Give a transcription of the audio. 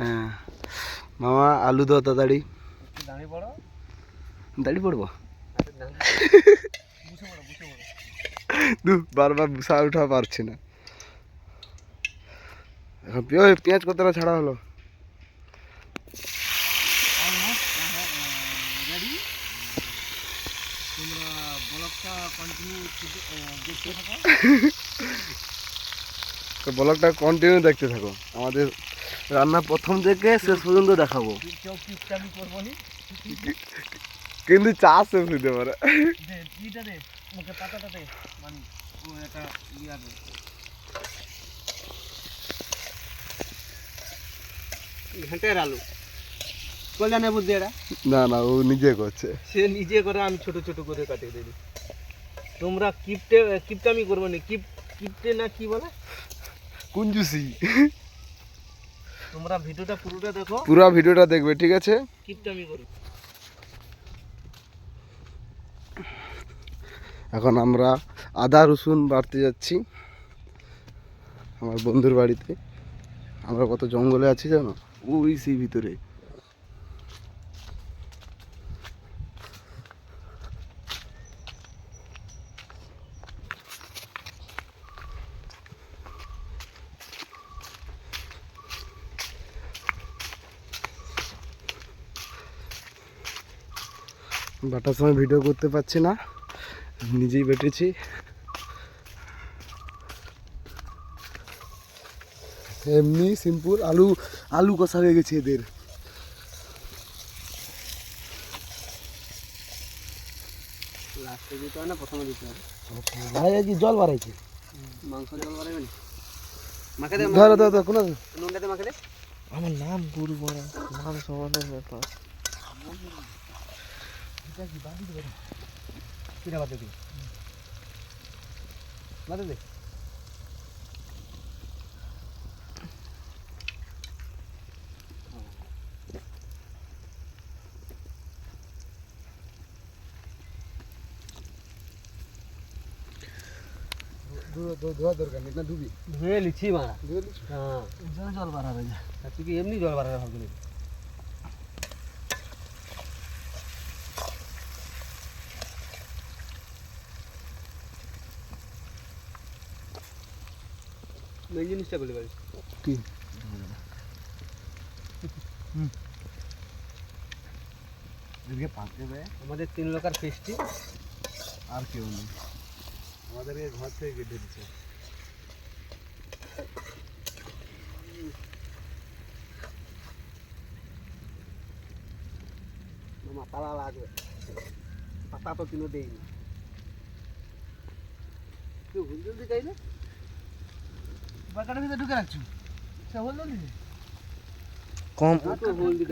হ্যাঁ মামা আলু দাও তাড়াতাড়ি। দাঁড়িয়ে পড়বো বারবার বুসা উঠা পারছি না। এখন পেঁয়াজ কতটা ছাড়া হলো? ব্লগটা কন্টিনিউ দেখতে থাকো, আমাদের রান্না প্রথম থেকে শেষ পর্যন্ত দেখাবো, কিন্তু চা শেষ হইতে পারে। আলু কল্যাণে বুদ্ধি এটা না না, ও নিজে করছে, সে নিজে করে, আমি ছোট ছোট করে কাটিয়ে দিই। তোমরা কিপটামি করবো না, কিপটে না কি বলে কুঞ্জুসি। তোমরা ভিডিওটা পুরোটা দেখো, পুরো ভিডিওটা দেখবে, ঠিক আছে? কিপটামি করি। এখন আমরা আদা রসুন বাড়তে যাচ্ছি আমার বন্ধুর বাড়িতে। আমরা কত জঙ্গলে আছি জানো, ওই সেই ভিতরে। বাটার সময় ভিডিও করতে পারছি না, নিজেই বেটেছি। এমনি সিম্পল আলু কষা হয়ে গেছে এদের। লাস্টে দিতে হয় না প্রথমে দিতে হয়? ভাই কি জল বাড়াইছে? মাংস জল বাড়াবে না, মাখে দে, ধরো ধরো কোনো নুনটাতে মাখে দে। আমার নাম গুরু বড় নাম সমানের ব্যাপার। কিরা বাদে দে, বাদে দে। ধোয়া দরকার নেই না, ডুবি ধুয়ে লিছি মারা। ধুয়ে দিচ্ছ? হ্যাঁ, জল বাড়াবে যা। তুই কি এমনি জল বাড়াবে ভাবলি? মেন জিনিসটা বলে পারিস কি? এদিকে পাক দেবে। আমাদের 3 লোকার ফেস্টি, আর কেউ নেই, আমাদেরকে ঘর থেকে কেটে দিচ্ছে। মামা পালা লাগবে, পাতা তো কিনো দেয়নি। কেউ ভুল জলদি চাইলে বাগানের ভিতরে ঢুকে রাখছো, সে হলো না কম হলদি